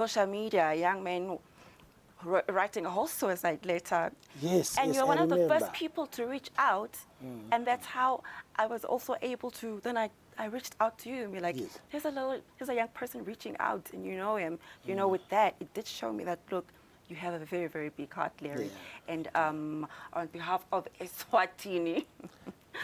social media, young men writing a whole suicide letter. Yes, and yes, you're one I of the remember. first people to reach out, and that's how I was also able to. Then I reached out to you and be like, Yes. here's a young person reaching out, and you know him. You know, with that, it did show me that look, you have a very, very big heart, Larry. Yeah. And on behalf of Eswatini.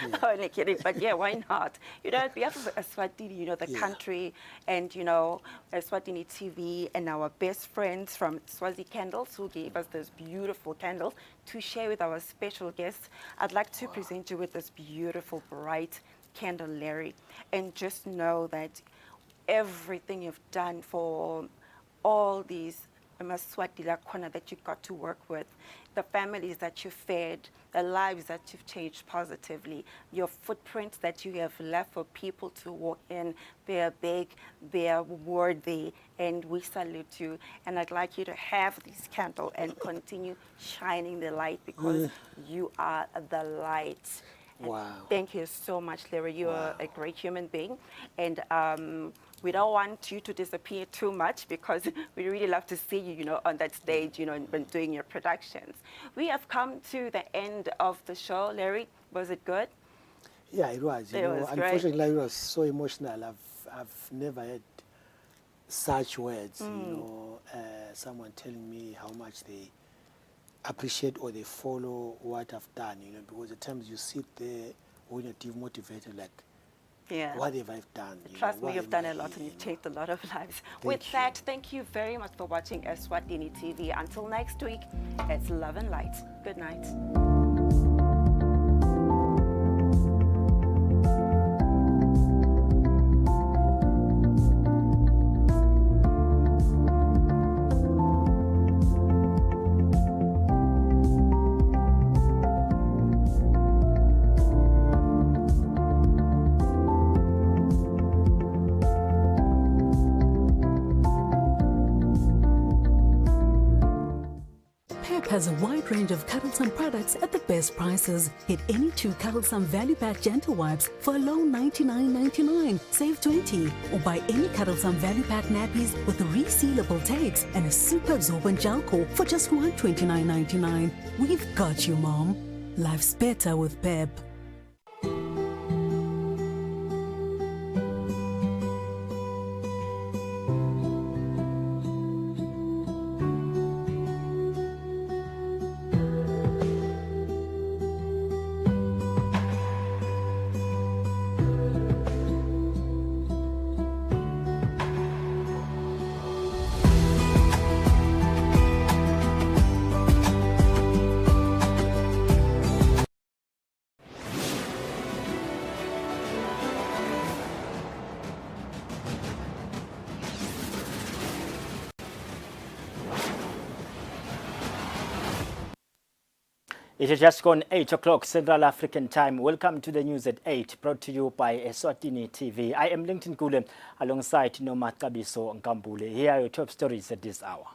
Yeah. Oh, no kidding, but yeah, why not? You know, on behalf of Eswatini, you know, the country, and, you know, Eswatini TV, and our best friends from Swazi Candles, who gave us those beautiful candles to share with our special guests, I'd like to present you with this beautiful, bright candle, Larry. And just know that everything you've done for all these Maswati corner that you got to work with, the families that you fed, the lives that you've changed positively, your footprints that you have left for people to walk in, they are big, they are worthy, and we salute you. And I'd like you to have this candle and continue shining the light, because you are the light. And Wow. thank you so much, Larry. You are a great human being. And we don't want you to disappear too much, because we really love to see you, you know, on that stage, you know, and doing your productions. We have come to the end of the show. Larry, was it good? Yeah, it was. You know, was great. unfortunately, it was so emotional. I've never had such words. You know, someone telling me how much they appreciate or they follow what I've done. You know, because at times you sit there when you're demotivated, like, Yeah. what have I done? Trust me, you've done a lot, and you've changed a lot of lives. With that, thank you very much for watching Eswatini TV. Until next week, it's love and light. Good night. Has a wide range of Cuddlesome products at the best prices. Hit any two Cuddlesome Value Pack Gentle Wipes for a low $99.99, save 20, or buy any Cuddlesome Value Pack nappies with resealable tapes and a super absorbent gel core for just $129.99. We've got you, Mom. Life's better with Pep. It has just gone 8 o'clock Central African time. Welcome to the news at 8, brought to you by Eswatini TV. I am Linton Kule alongside Noma Kabiso Nkambule. Here are your top stories at this hour.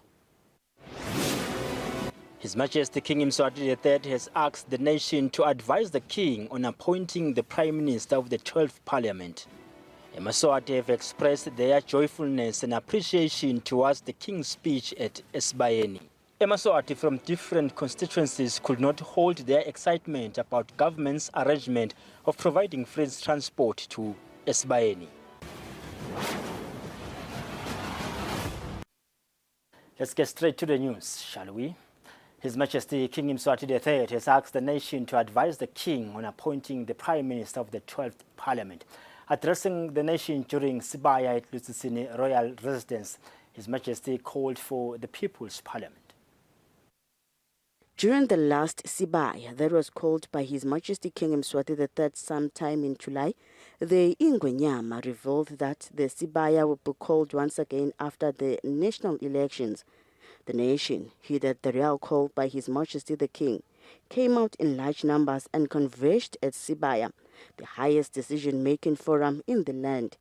His Majesty King Mswati III has asked the nation to advise the king on appointing the Prime Minister of the 12th Parliament. Emaswati have expressed their joyfulness and appreciation towards the king's speech at Eswatini. Emaswati from different constituencies could not hold their excitement about government's arrangement of providing free transport to Eswatini. Let's get straight to the news, shall we? His Majesty King Mswati III has asked the nation to advise the king on appointing the Prime Minister of the 12th Parliament. Addressing the nation during Sibaya at Eswatini Royal Residence, His Majesty called for the People's Parliament. During the last Sibaya that was called by His Majesty King Mswati III sometime in July, the Ingwenyama revealed that the Sibaya will be called once again after the national elections. The nation, heeded the real call by His Majesty the King, came out in large numbers and converged at Sibaya, the highest decision-making forum in the land.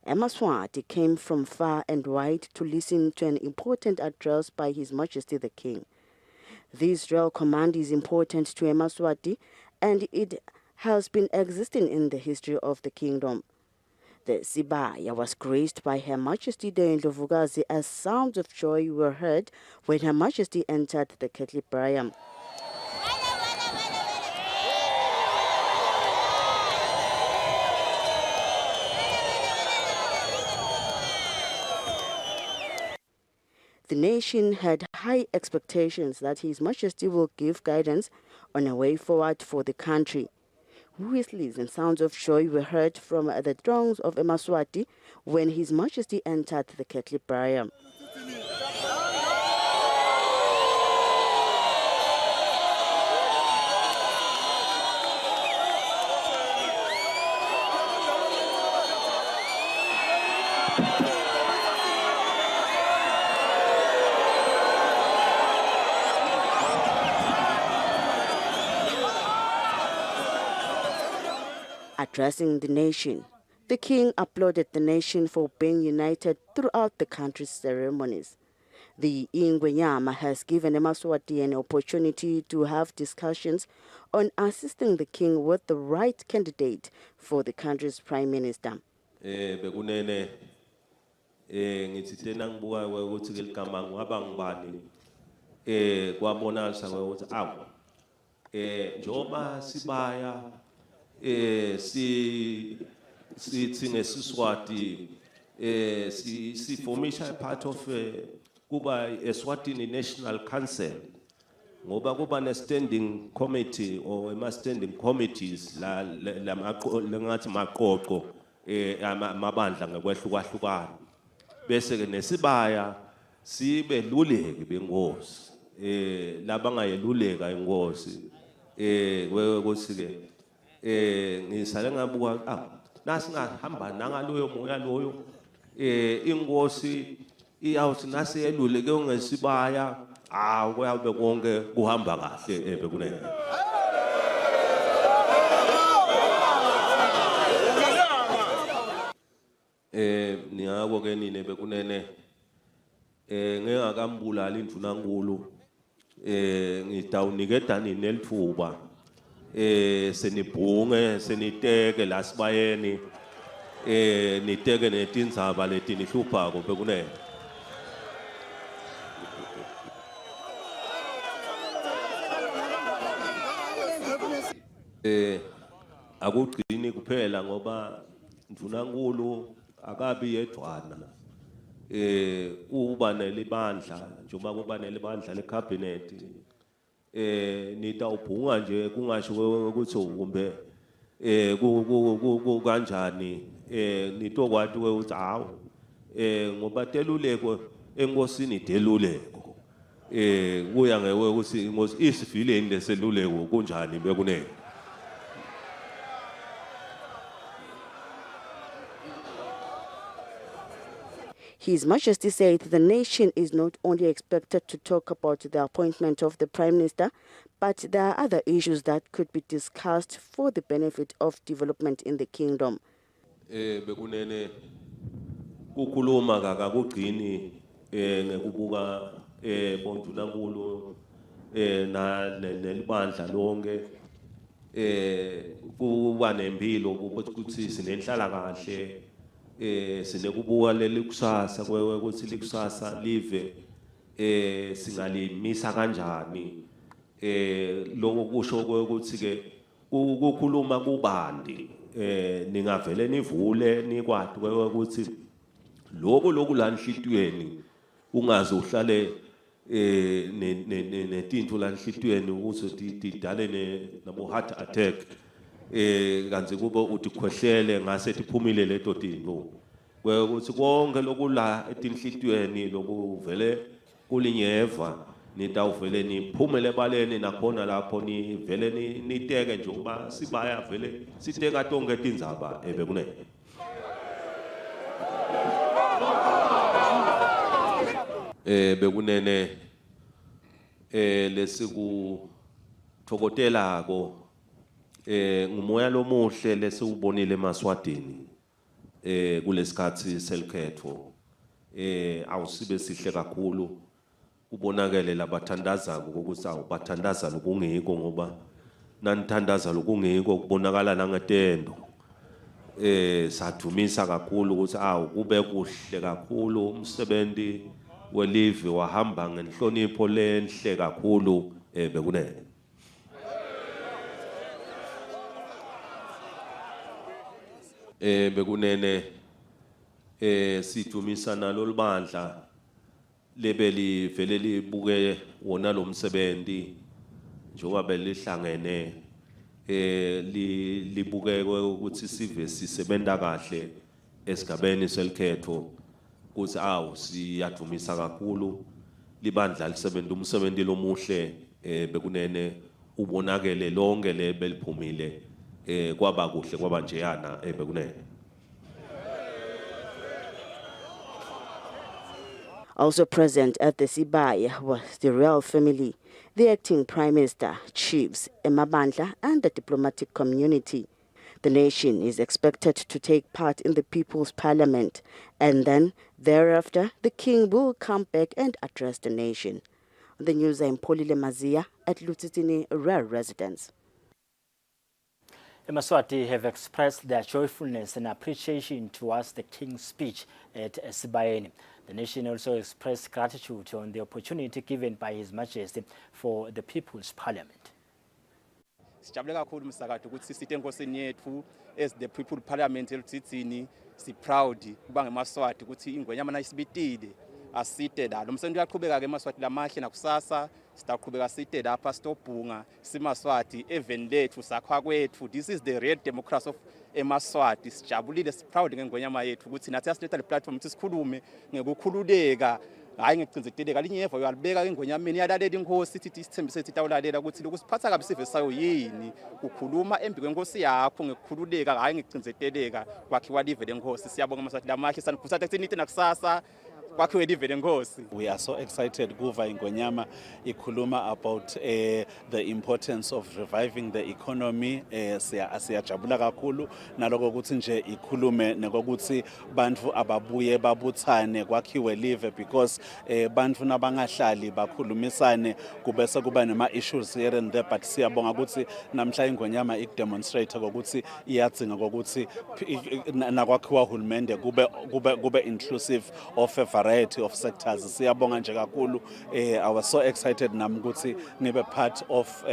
Emaswati came from far and wide to listen to an important address by His Majesty the King. This royal command is important to Emaswati, and it has been existing in the history of the kingdom. The Sibaya was graced by Her Majesty the Ndlovukazi as sounds of joy were heard when Her Majesty entered the Ketlibrayam. The nation had high expectations that His Majesty will give guidance on a way forward for the country. Whistles and sounds of joy were heard from the throngs of Eswatini when His Majesty entered the Ketlibrayam. Addressing the nation, the king applauded the nation for being united throughout the country's ceremonies. The Ingwenyama has given Eswatini an opportunity to have discussions on assisting the king with the right candidate for the country's prime minister. Bekunene ngithi tena ngibuka ukuthi ke ligama ngaba ngibani kwabonakala ukuthi awu njoba sibaya sithi ngeSiswati si formisha part of kuba Eswatini National Council ngoba kuba ne standing committee or ema standing committees la ngathi maqoqo amabandla ngekwehlukana bese ke nesibaya sibe luleki bengosi labangayeluleka ingosi ukuthi ke ngisale ngabuka nasi ngahamba nangaloyo moya loyo ingosi iyawuthi nasi yeluleke ungesibaya kuyabe konke kuhamba kahle bekunene niyabo ke nine bekunene ngengakambulala indvunankulu ngidawunikeda nini elithuba senibhunge seniteke la sibayeni niteke netindzaba letinihluphako bekunene akugcini kuphela ngoba ndvunankulu akabi yedwana uba nelibandla njengoba kuba nelibandla lecabinet nitawubhunga nje kungasho ukuthi kumbe kanjani nitokwati ukuthi hawu ngoba teluleko enkosini deluleko kuya ngewe ukuthi inkosi isifileni leseluleko kunjani bekunene His Majesty said the nation is not only expected to talk about the appointment of the Prime Minister, but there are other issues that could be discussed for the benefit of development in the kingdom. Bekunene kukhuluma kakugcini ngekubuka bondunankulu na nelibandla lonke kuba nempilo ukuthi sinenhlala kahle sinekubuka leli kusasa ukuthi likusasa live singalimisa kanjani lokho kusho ukuthi ke ukukhuluma kubandi ningavele nivule nikwati ukuthi lokho la enhlitweni ungaze uhlale netinto la enhlitweni ukuthi tidale nabo heart attack kanti kuba uthi khwehlele ngase tiphumile leto tinto ukuthi konke lokula etinhlitweni lokuvele kulinyeva nitawuvele niphumele baleni nakhona lapho nivele niteke nje uba sibaya vele siteka tonke tindzaba bekunene bekunene lesiku thokotelako ngumoya lomuhle lesiubonile eMaswatini kulesikhathi selikhetho awusibe sihle kakhulu ubonakele labathandaza ukuthi awubathandaza lokungiko ngoba nanithandaza lokungiko kubonakala nangetendo sadumisa kakhulu ukuthi kube kuhle kakhulu umsebenzi welive wahamba ngenhlonipho lenhle kakhulu bekunene. Bekunene sidumisa nalo libandla lebeli vele libuke wona lo msebenzi njengoba belihlangene libukeke ukuthi sive sisebenza kahle esigabeni selikhetho ukuthi siyadumisa kakhulu libandla lisebenza umsebenzi lomuhle bekunene ubonakele lonke lebeliphumile kwaba kuhle kwaba njeyana bekunene. Also present at the Sibaya was the royal family, the acting Prime Minister, chiefs, Emabandla and the diplomatic community. The nation is expected to take part in the People's Parliament, and then thereafter the king will come back and address the nation. The news are in Polile Mazia at Eswatini Rural Residence. Eswatini have expressed their joyfulness and appreciation towards the king's speech at Sibayeni. The nation also expressed gratitude on the opportunity given by His Majesty for the People's Parliament. Sijabule kakhulu msakade ukuthi sisithe enkosini yethu as the People Parliament eLutsitsini si proud kuba ngeMaswati ukuthi ingwenyama nayisibitile asite la. Lo msebenzi uyaqhubeka ke eMaswati lamahle nakusasa sitaqhubeka site lapha stobhunga siMaswati even lethu sakha kwethu. This is the real democracy of eMaswati. Sijabulile proud ngengwenyama yethu ukuthi nathi asiletha le platform ukuthi sikhulume ngekukhululeka hayi ngecinzeteleka linyeva uyalibeka engwenyameni yalalela inkosi sithi isithembiso sithi tawulalela ukuthi lokusiphatha kabi sive sayo yini ukukhuluma embi kwenkosi yakho ngekukhululeka hayi ngecinzeteleka kwakhiwa live lenkosi. Siyabonga Maswati lamahle sanikhuthaza ekuthini nakusasa. We are so excited kuva ingonyama ikhuluma about the importance of reviving the economy. Siyajabula kakhulu naloko ukuthi nje ikhulume nekokuthi bantu ababuye babuthane kwakhiwe live because bantu nabangahlali bakhulumisane kubese kuba nema issues here and there, but siyabonga ukuthi namhla ingonyama ikdemonstrate ukuthi iyadzinga ukuthi nakwakhiwa uhulumende kube inclusive of a variety of sectors. Siyabonga nje kakhulu. I was so excited nami ukuthi ngibe part of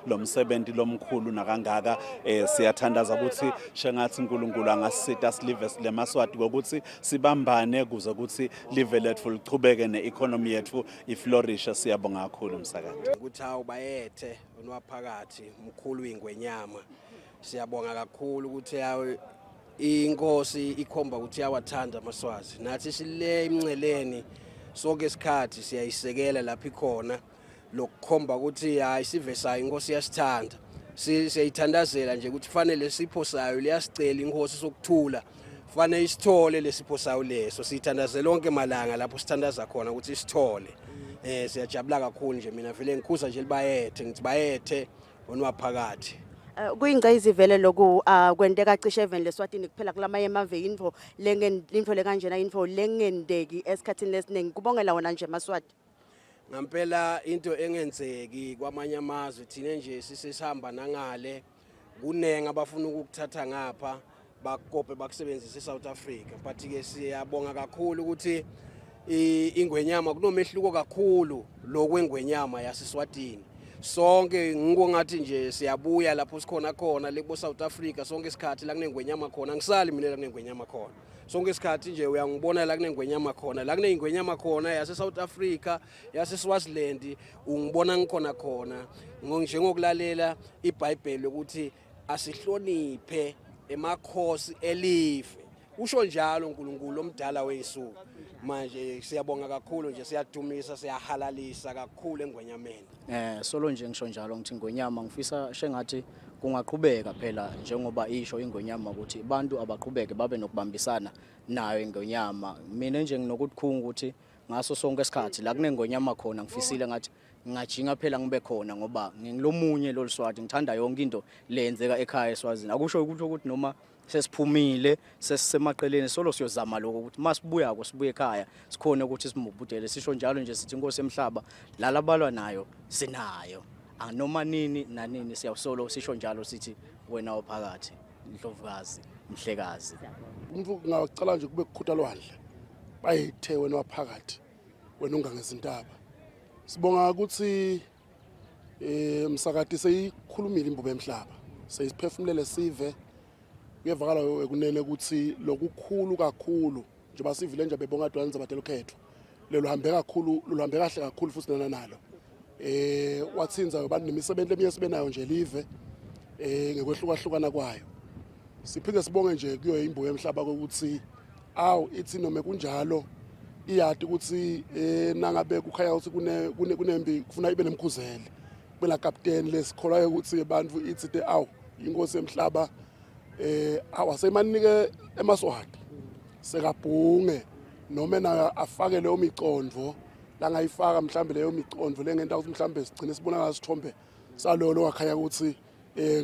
lo msebenzi lomkhulu nakangaka. Siyathandaza ukuthi shengathi uNkulunkulu angasita silive leMaswati ukuthi sibambane kuze ukuthi live lethu lichubeke neeconomy yethu iflourishe. Siyabonga kakhulu msakade ukuthi awubayethe onwaphakathi umkhulu ingwenyama. Siyabonga kakhulu ukuthi inkosi ikhomba ukuthi yawathanda amaswazi nathi sile imnceleni sonke isikhathi siyayisekela lapha ikhona lokukhomba ukuthi hayi sive sayo inkosi yasithanda. Siyayithandazela nje ukuthi fanele sipho sayo liyasicela inkosi sokuthula fanele isithole lesipho sayo leso. Siyithandazela lonke malanga lapho sithandaza khona ukuthi isithole. Siyajabula kakhulu nje mina vele ngikhuza nje libayethe ngithi bayethe onwaphakathi. Kuyingcayizi vele lokhu kwenteka cishe even leSwatini kuphela kulamaye emave info le kanjena info lengendeki esikhathini lesiningi kubongela wona nje Maswati. Ngampela into engenzeki kwamanye amazwe thina nje sisihamba nangale kunenga abafuna ukuthatha ngapha bakope bakusebenzisa eSouth Africa, but ke siyabonga kakhulu ukuthi ingwenyama kunomehluko kakhulu lokwengwenyama yaseSwatini. Sonke ngikongathi nje siyabuya lapho sikhona khona lebo South Africa sonke isikhathi la kunengwenyama khona. Ngisali mina la kunengwenyama khona sonke isikhathi nje uyangibona la kunengwenyama khona la kunengwenyama khona yase South Africa yase Swaziland ungibona ngikhona khona njengokulalela iBhayibheli ukuthi asihloniphe emakhosi elife. Usho njalo uNkulunkulu omdala weyisuku. Manje siyabonga kakhulu nje siyadumisa siyahalalisa kakhulu engwenyameni. Solo nje ngisho njalo ngithi ingonyama ngifisa shengathi kungaqhubeka phela njengoba isho ingonyama ukuthi abantu abaqhubeke babe nokubambisana nayo ingonyama. Mina nje nginokuthunga ukuthi ngaso sonke isikhathi la kunengonyama khona ngifisile ngathi ngajinga phela ngibe khona ngoba ngilomunye loLswati ngithanda yonke into lenzeka ekhaya eSwazini. Akusho ukuthi noma sesiphumile sesisemaqeleni solo siyozama lokho ukuthi masibuya sibuye ekhaya sikhona ukuthi simubudele. Sisho njalo nje sithi inkosi emhlaba lalabalwa nayo sinayo anoma nini nanini siyawusolo sisho njalo sithi wena ophakathi Ndlovukazi mhlekazi. Umuntu ngacala nje kube kukhutha lwandle bayithe wena waphakathi wena ungangezintaba. Sibonga ukuthi umsakati seyikhulumile imbubo emhlaba seyisiphefumulele sive kuyevakala ekunene ukuthi lokukhulu kakhulu njengoba sivile nje bebonga dwani zabatelo khetho lelo hambe kakhulu luhambe kahle kakhulu futhi nalo wathinza abantu nemisebenzi eminye sibenayo nje live ngekwehlukahlukana kwayo. Siphinde sibonge nje kuyo imbubo emhlaba ukuthi ithi noma kunjalo iyadi ukuthi nangabe kukhaya ukuthi kunembi kufuna ibe nemkhuzeli bela captain lesikholwayo ukuthi abantu ithi inkosi emhlaba awasemanike emaswati sekabhunge noma nayo afake leyo micondvo langayifaka mhlambe leyo micondvo lengenta ukuthi mhlambe sigcine sibona ngasithombe salolo wakhaya ukuthi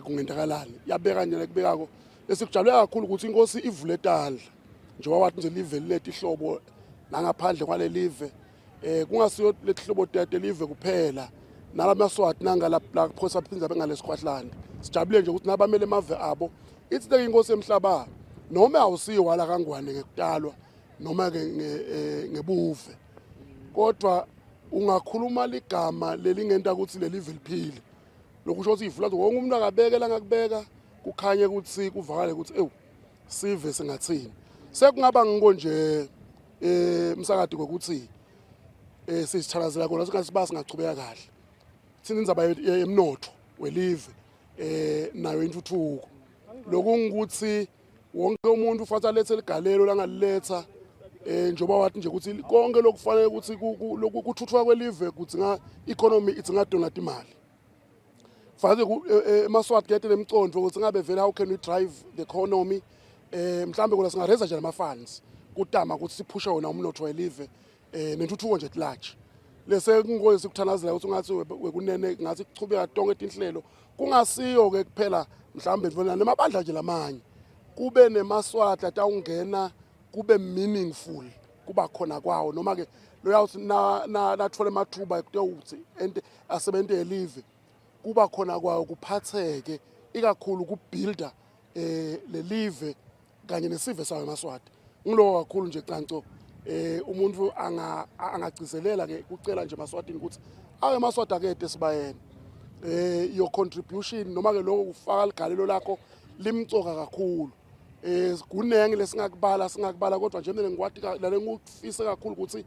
kungendakalani yabeka nje nekubekako esikujabulela kakhulu ukuthi inkosi ivule etandla njengoba wathi nje live lilethe ihlobo nangaphandle kwale live kungasiyo lehlobo tete live kuphela nalamaswati nangalapha phosa phinza bengalesikhwahlande. Sijabule nje ukuthi nabamele emave abo ithi ke inkosi emhlaba noma awusiyo wala kangwane ngekutalwa noma ke ngebuve kodwa ungakhuluma ligama lelingenta ukuthi lelive liphile lokusho ukuthi ivula wonke umuntu akabeke la ngakubeka kukhanye ukuthi kuvakale ukuthi sive singathini sekungaba ngiko nje umsakadi kokuthi sisithalazela kona singasiba singachubeka kahle thina indzaba yemnotho welive nayo intuthuko lokungikuthi wonke umuntu ufanele alethe ligalelo langaliletha njengoba wathi nje ukuthi konke lokufanele ukuthi kuthuthuka kwelive kudzinga economy idzinga donate imali fanele emaswati kuyete lemicondvo ukuthi ngabe vele how can we drive the economy mhlambe kona singareza nje ama-funds kutama ukuthi siphushe wona umnotho welive nentuthuko nje large lese kungoye sikuthanazela ukuthi ungathi wekunene ngathi kuchubeka tonke tinhlelo kungasiyo ke kuphela mhlambe mfana nemabandla nje lamanye kube nemaswati atawungena kube meaningful kuba khona kwawo noma ke loyawuthi nathole amathuba ekuthi ente asebenze elive kuba khona kwawo kuphatheke ikakhulu kubuilder lelive kanye nesive sayo emaswati ngilo kakhulu nje canco umuntu angagcizelela ke kucela nje emaswatini ukuthi awe emaswati akede sibayena your contribution noma ke lokho ufaka ligalelo lakho limcoka kakhulu kunenge lesingakubala kodwa nje mina ngikwathi lale ngufise kakhulu ukuthi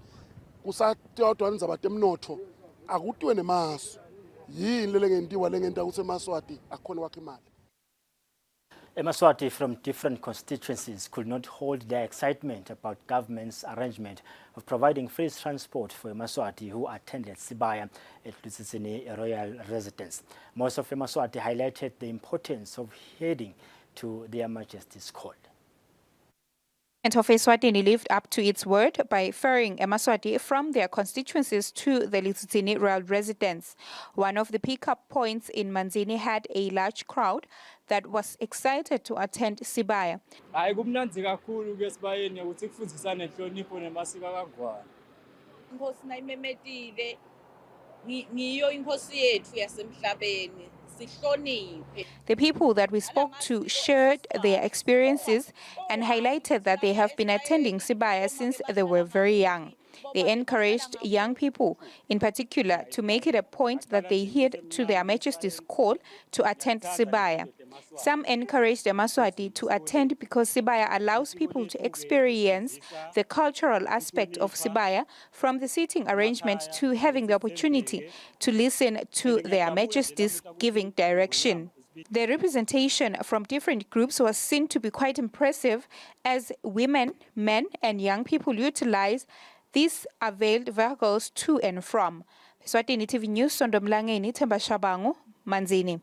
kusatiyodwa nizabate emnotho akutiwe nemaso yini lengentiwa lengenta ukuthi emaswati akhona wakhe imali. Emaswati from different constituencies could not hold their excitement about government's arrangement of providing free transport for Emaswati who attended Sibaya at Eswatini royal residence. Most of Emaswati highlighted the importance of heeding to their Majesty's call. Of Eswatini lived up to its word by ferrying Emaswati from their constituencies to the Eswatini royal residence. One of the pickup points in Manzini had a large crowd that was excited to attend Sibaya. The people that we spoke to shared their experiences and highlighted that they have been attending Sibaya since they were very young. They encouraged young people, in particular, to make it a point that they heed to their Majesty's call to attend Sibaya. Some encouraged the Emaswati to attend because Sibaya allows people to experience the cultural aspect of Sibaya, from the seating arrangement to having the opportunity to listen to their Majesty's giving direction. The representation from different groups was seen to be quite impressive as women, men, and young people utilize these availed vehicles to and from. Eswatini TV News, Sondomlangeni, Themba Shabangu, Manzini.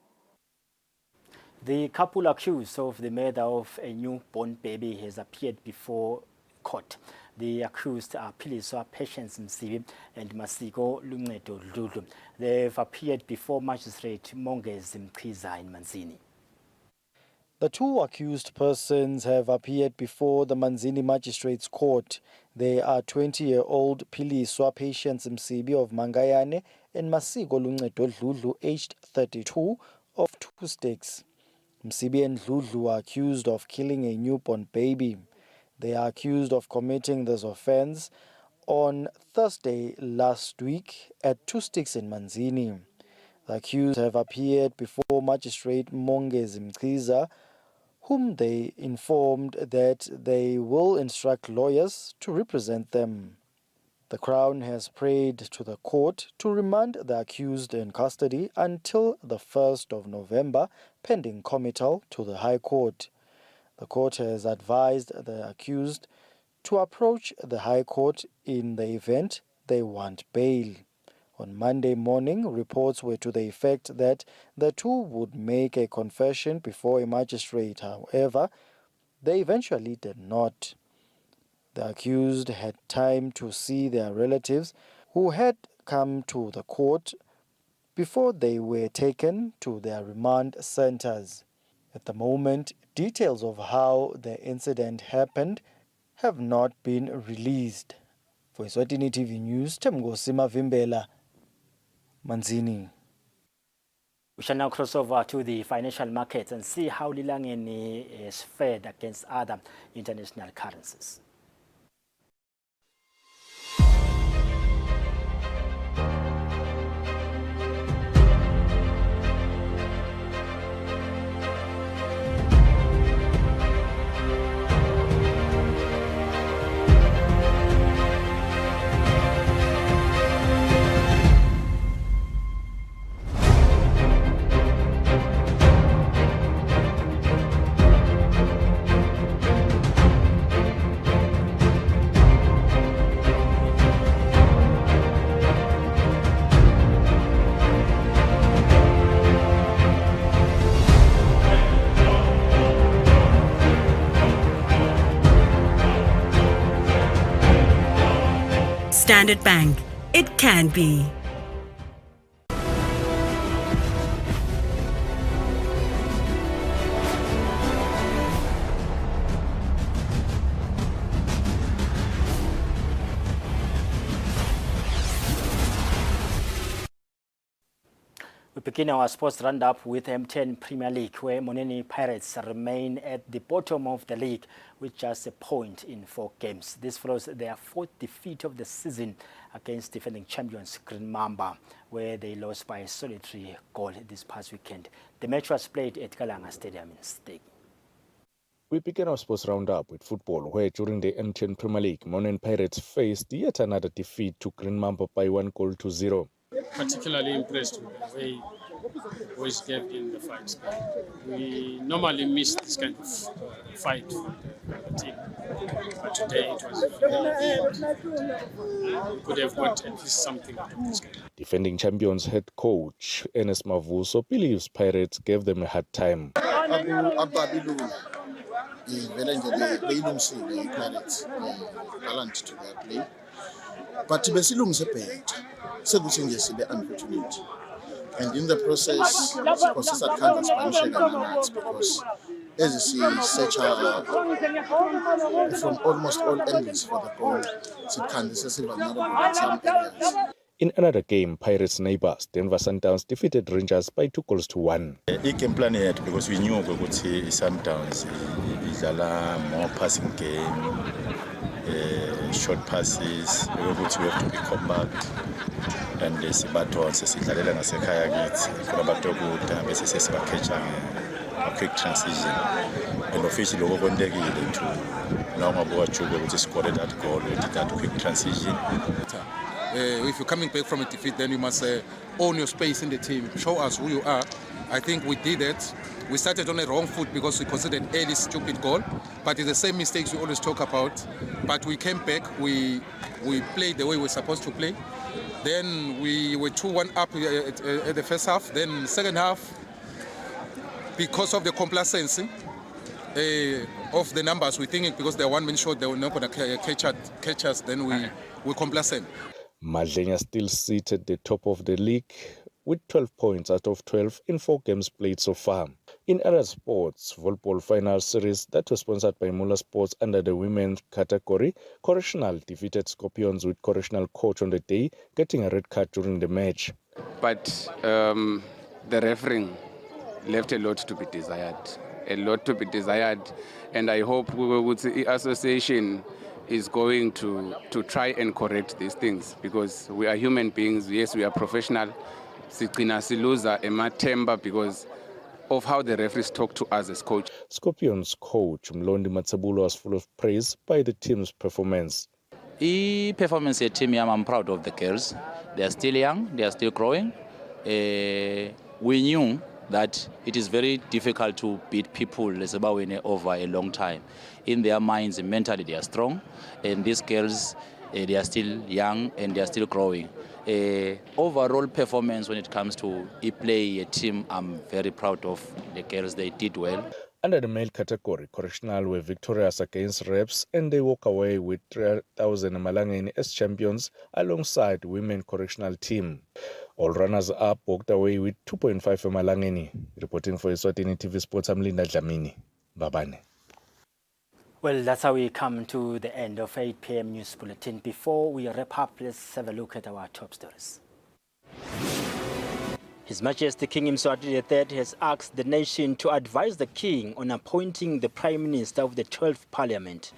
The couple accused of the murder of a newborn baby has appeared before court. The accused are Piliswa Patience Msibi and Masiko Luncedo Dludlu. They've appeared before Magistrate Mongezi Mkhiza in Manzini. The two accused persons have appeared before the Manzini Magistrates Court. They are 20-year-old Piliswa Patience Msibi of Mangayane and Masiko Luncedo Dludlu, aged 32, of Two Sticks. Msibi and Dludlu are accused of killing a newborn baby. They are accused of committing this offense on Thursday last week at Two Sticks in Manzini. The accused have appeared before Magistrate Mongezi Mkhiza, whom they informed that they will instruct lawyers to represent them. The Crown has prayed to the court to remand the accused in custody until the 1st of November, pending committal to the High Court. The court has advised the accused to approach the High Court in the event they want bail. On Monday morning, reports were to the effect that the two would make a confession before a magistrate. However, they eventually did not. The accused had time to see their relatives who had come to the court before they were taken to their remand centers. At the moment, details of how the incident happened have not been released. For Eswatini TV News, Temgosima Vimbela, Manzini. We shall now cross over to the financial markets and see how Lilangeni is fared against other international currencies. Standard Bank. It can be. We begin our sports roundup with M10 Premier League, where Moneni Pirates remain at the bottom of the league with just a point in 4 games. This follows their 4th defeat of the season against defending champions Green Mamba, where they lost by a solitary goal this past weekend. The match was played at Kalanga Stadium in Steg. We begin our sports roundup with football, where during the M10 Premier League, Moneni Pirates faced yet another defeat to Green Mamba by 1-0. Particularly impressed with the way boys gave in the fight. We normally miss this kind of fight from the team, but today it was we could have got at least something out of this game. Defending champions head coach Ernest Mavuso believes Pirates gave them a hard time. But besilungise bhedu sekuthi nje sibe unfortunate, and in the process sisakhanza sibanisheka namanzi, because as we search from almost all angles for the goal, sikhanda sesivulnerable in some areas. In another game, Pirates neighbors Denver Sundowns defeated Rangers by 2-1. I-game plan yethu, because we knew ukuthi i-Sundowns idlala more passing game, short passes, ukuthi we have to be compact, and sibathonse sidlalela ngasekhaya kithi khona batokuda bese sesibakhetha nge-quick transition, and officially lokho kontekile to la ungabuka Juba ukuthi score that goal with that quick transition. If you're coming back from a defeat, then you must own your space in the team, show us who you are. I think we did it. We started on a wrong foot because we considered early stupid goal, but it's the same mistakes we always talk about. But we came back, we played the way we're supposed to play. Then we were 2-1 up at the first half. Then second half, because of the complacency of the numbers, we think because they're 1 man short, they were not going to catch us. Then we complacent. Madlenya still sit at the top of the league with 12 points out of 12 in 4 games played so far. In other sports, volleyball final series that was sponsored by Mula Sports under the women's category, Correctional defeated Scorpions with Correctional coach on the day, getting a red card during the match. But the refereeing left a lot to be desired. A lot to be desired, and I hope the association is going to try and correct these things, because we are human beings. Yes, we are professional. Sigcina siluza emathemba because of how the referees talk to us as coach. Scorpions coach Mlondi Matsabulo was full of praise by the team's performance. I-performance team yam, I'm proud of the girls. They are still young, they are still growing. We knew that it is very difficult to beat people over a long time. In their minds, mentally they are strong, and these girls, they are still young and they are still growing. Overall performance when it comes to a team, I'm very proud of the girls. They did well. Under the male category, Correctional were victorious against Reps, and they walk away with 3,000 Malangeni as champions alongside women correctional team. All runners-up walked away with 2.5 Malangeni. Reporting for Eswatini TV Sports, I'm Linda Dlamini. Babane. Well, that's how we come to the end of 8 p.m. News Bulletin. Before we wrap up, let's have a look at our top stories. His Majesty King Eswatini III has asked the nation to advise the King on appointing the Prime Minister of the 12th Parliament.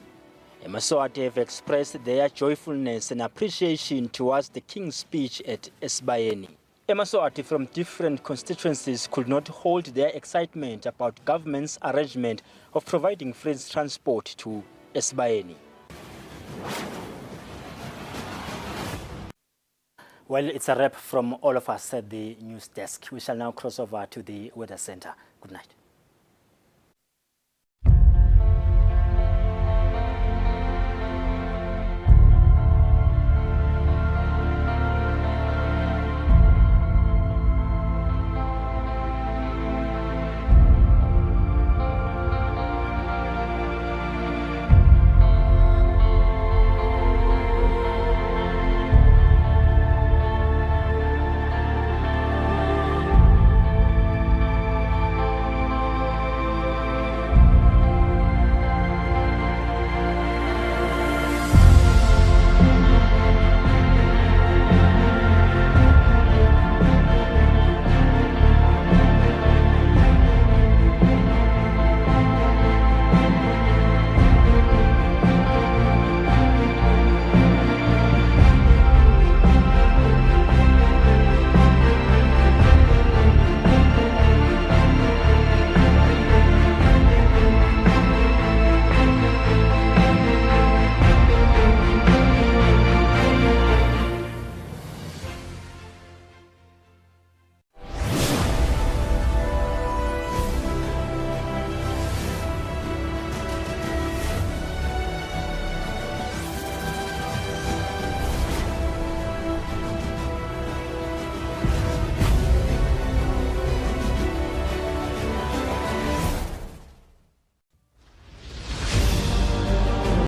Eswatini have expressed their joyfulness and appreciation towards the King's speech at Eswatini. Eswatini from different constituencies could not hold their excitement about government's arrangement of providing free transport to Eswatini. Well, it's a wrap from all of us at the news desk. We shall now cross over to the weather center. Good night.